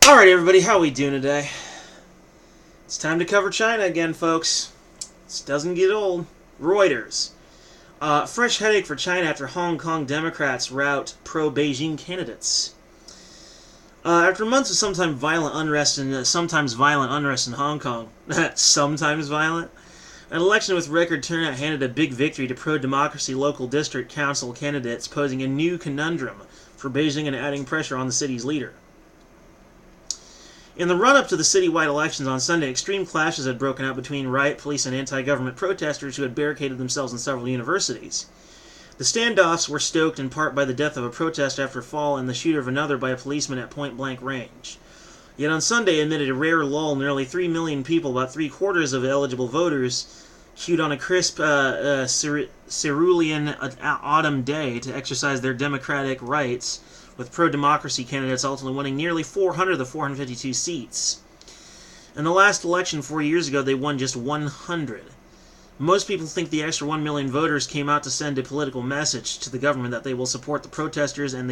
Alright everybody, how we doing today? It's time to cover China again, folks. This doesn't get old. Reuters. Fresh headache for China after Hong Kong Democrats rout pro-Beijing candidates. After months of sometimes violent unrest in Hong Kong, sometimes violent, an election with record turnout handed a big victory to pro-democracy local district council candidates, posing a new conundrum for Beijing and adding pressure on the city's leader. In the run-up to the citywide elections on Sunday, extreme clashes had broken out between riot police and anti-government protesters who had barricaded themselves in several universities. The standoffs were stoked in part by the death of a protester after a fall and the shooter of another by a policeman at point-blank range. Yet on Sunday, amid a rare lull, nearly 3 million people, about three-quarters of eligible voters, queued on a crisp cerulean autumn day to exercise their democratic rights, with pro-democracy candidates ultimately winning nearly 400 of the 452 seats. In the last election 4 years ago, they won just 100. Most people think the extra 1 million voters came out to send a political message to the government that they will support the protesters and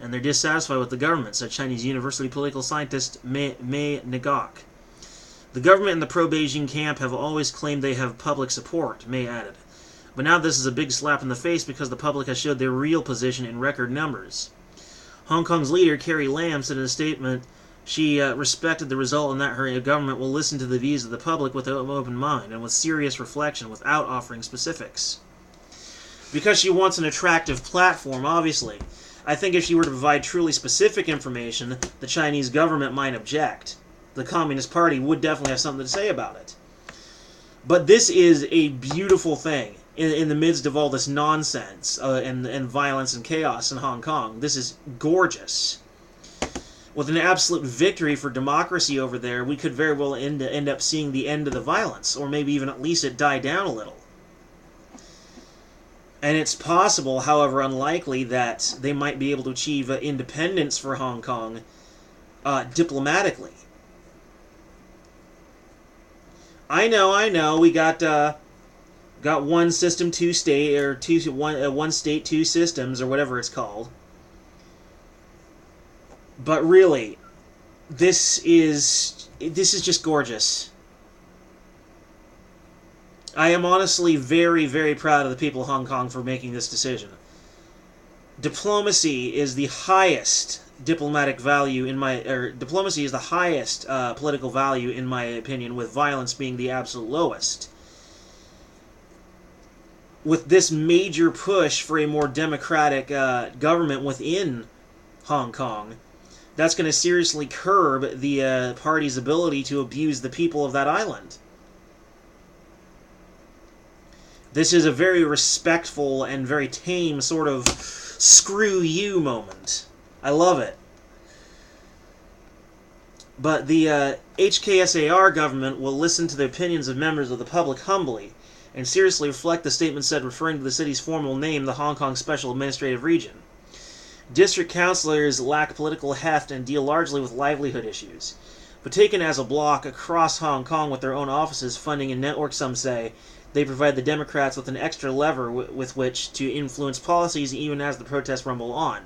they're dissatisfied with the government, said Chinese university political scientist Mei Ngok. The government and the pro-Beijing camp have always claimed they have public support, Mei added. But now this is a big slap in the face because the public has showed their real position in record numbers. Hong Kong's leader, Carrie Lam, said in a statement she respected the result and that her government will listen to the views of the public with an open mind and with serious reflection without offering specifics. Because she wants an attractive platform, obviously. I think if she were to provide truly specific information, the Chinese government might object. The Communist Party would definitely have something to say about it. But this is a beautiful thing. In the midst of all this nonsense and violence and chaos in Hong Kong. This is gorgeous. With an absolute victory for democracy over there, we could very well end up seeing the end of the violence, or maybe even at least it die down a little. And it's possible, however unlikely, that they might be able to achieve independence for Hong Kong diplomatically. I know, we got one system, two state, or one state, two systems, or whatever it's called. But really, this is just gorgeous. I am honestly very, very proud of the people of Hong Kong for making this decision. Diplomacy is the highest diplomatic value diplomacy is the highest political value in my opinion, with violence being the absolute lowest. With this major push for a more democratic government within Hong Kong, that's going to seriously curb the party's ability to abuse the people of that island. This is a very respectful and very tame sort of screw you moment. I love it. But the HKSAR government will listen to the opinions of members of the public humbly, and seriously reflect the statement said referring to the city's formal name, the Hong Kong Special Administrative Region. District councillors lack political heft and deal largely with livelihood issues. But taken as a block across Hong Kong with their own offices, funding and network, some say, they provide the Democrats with an extra lever with which to influence policies even as the protests rumble on.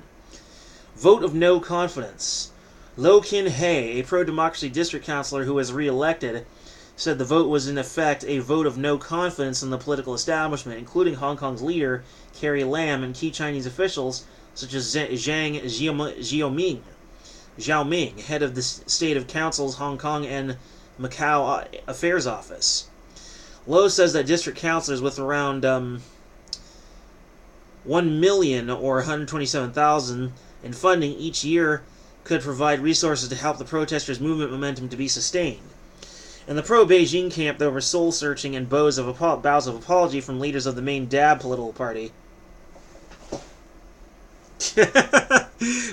Vote of no confidence. Lo Kin Hei, a pro-democracy district councillor who was re-elected, said the vote was in effect a vote of no confidence in the political establishment, including Hong Kong's leader, Carrie Lam, and key Chinese officials such as Zhang Xiaoming, head of the State of Council's Hong Kong and Macau Affairs Office. Lo says that district councillors with around 1 million or 127,000 in funding each year could provide resources to help the protesters' movement momentum to be sustained. In the pro-Beijing camp, there were soul-searching and bows of apology from leaders of the main DAB political party.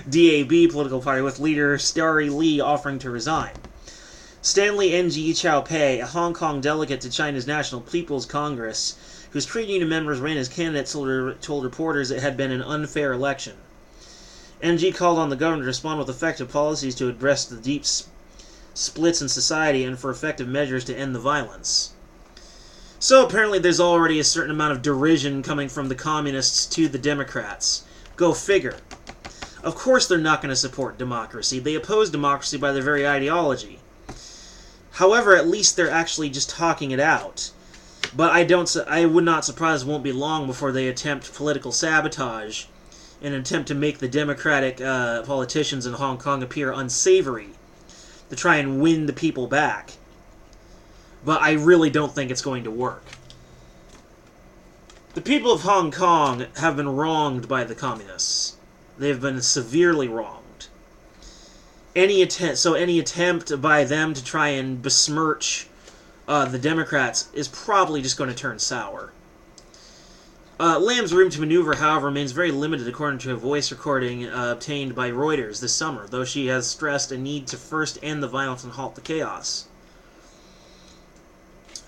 DAB political party, with leader Starry Lee offering to resign. Stanley Ng Chao Pei, a Hong Kong delegate to China's National People's Congress, whose trade union members ran as candidates, told reporters it had been an unfair election. Ng called on the government to respond with effective policies to address the deep splits in society and for effective measures to end the violence. So apparently there's already a certain amount of derision coming from the communists to the Democrats. Go figure. Of course they're not going to support democracy. They oppose democracy by their very ideology. However, at least they're actually just talking it out. But I would not surprise it won't be long before they attempt political sabotage in an attempt to make the democratic politicians in Hong Kong appear unsavory to try and win the people back. But I really don't think it's going to work. The people of Hong Kong have been wronged by the communists. They have been severely wronged. Any attempt by them to try and besmirch the Democrats is probably just going to turn sour. Lam's room to maneuver, however, remains very limited according to a voice recording obtained by Reuters this summer, though she has stressed a need to first end the violence and halt the chaos.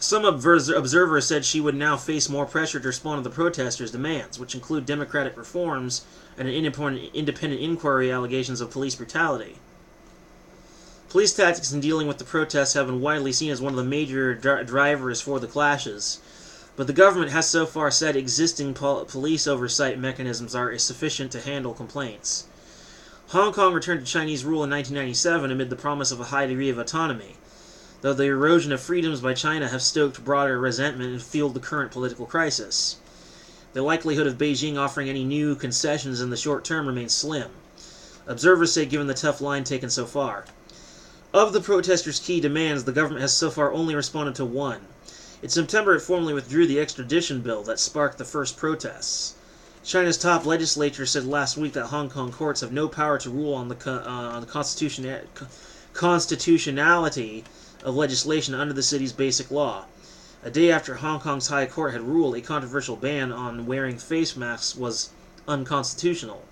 Some observers said she would now face more pressure to respond to the protesters' demands, which include democratic reforms and an independent inquiry allegations of police brutality. Police tactics in dealing with the protests have been widely seen as one of the major drivers for the clashes, but the government has so far said existing police oversight mechanisms are sufficient to handle complaints. Hong Kong returned to Chinese rule in 1997 amid the promise of a high degree of autonomy, though the erosion of freedoms by China have stoked broader resentment and fueled the current political crisis. The likelihood of Beijing offering any new concessions in the short term remains slim, observers say, given the tough line taken so far. Of the protesters' key demands, the government has so far only responded to one. In September, it formally withdrew the extradition bill that sparked the first protests. China's top legislature said last week that Hong Kong courts have no power to rule on the constitutionality of legislation under the city's basic law. A day after Hong Kong's High Court had ruled a controversial ban on wearing face masks was unconstitutional.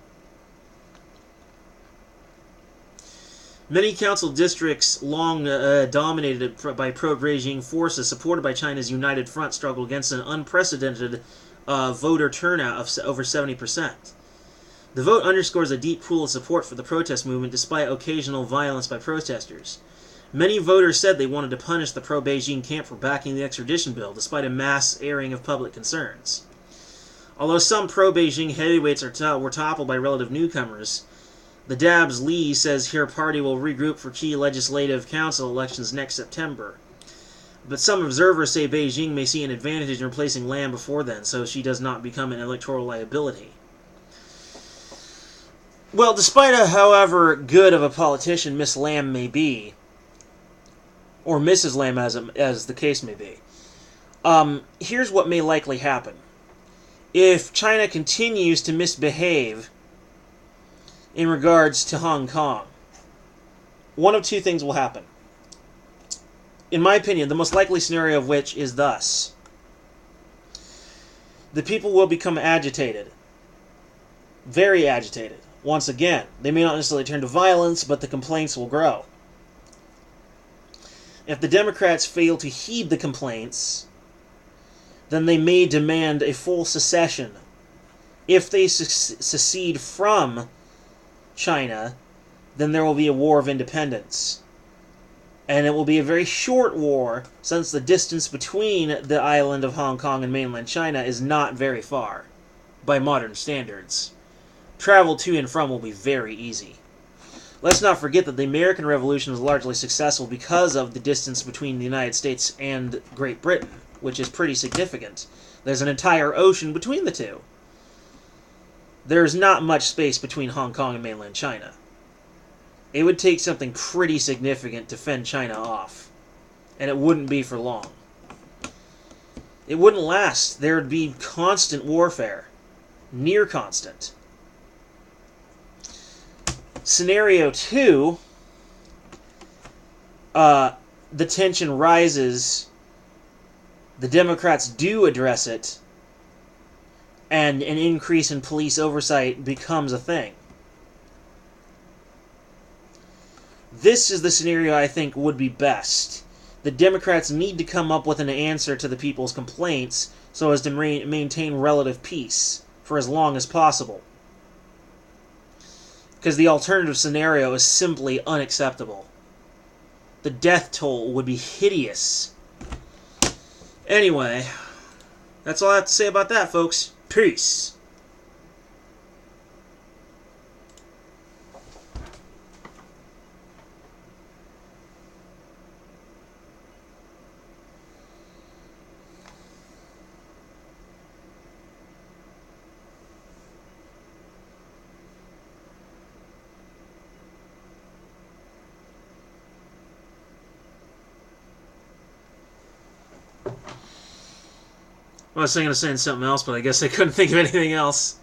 Many council districts, long dominated by pro-Beijing forces supported by China's United Front, struggle against an unprecedented voter turnout of over 70%. The vote underscores a deep pool of support for the protest movement despite occasional violence by protesters. Many voters said they wanted to punish the pro-Beijing camp for backing the extradition bill, despite a mass airing of public concerns. Although some pro-Beijing heavyweights were toppled by relative newcomers, the Dabs Li says her party will regroup for key legislative council elections next September. But some observers say Beijing may see an advantage in replacing Lam before then, so she does not become an electoral liability. Well, despite however good of a politician Miss Lam may be, or Mrs. Lam as the case may be, here's what may likely happen. If China continues to misbehave in regards to Hong Kong, one of two things will happen. In my opinion, the most likely scenario of which is thus. The people will become agitated. Very agitated. Once again, they may not necessarily turn to violence, but the complaints will grow. If the Democrats fail to heed the complaints, then they may demand a full secession. If they secede from China, then there will be a war of independence. And it will be a very short war, since the distance between the island of Hong Kong and mainland China is not very far, by modern standards. Travel to and from will be very easy. Let's not forget that the American Revolution was largely successful because of the distance between the United States and Great Britain, which is pretty significant. There's an entire ocean between the two. There's not much space between Hong Kong and mainland China. It would take something pretty significant to fend China off. And it wouldn't be for long. It wouldn't last. There would be constant warfare. Near constant. Scenario 2, the tension rises, the Democrats do address it, and an increase in police oversight becomes a thing. This is the scenario I think would be best. The Democrats need to come up with an answer to the people's complaints so as to maintain relative peace for as long as possible. Because the alternative scenario is simply unacceptable. The death toll would be hideous. Anyway, that's all I have to say about that, folks. Peace. I was going to say something else, but I guess I couldn't think of anything else.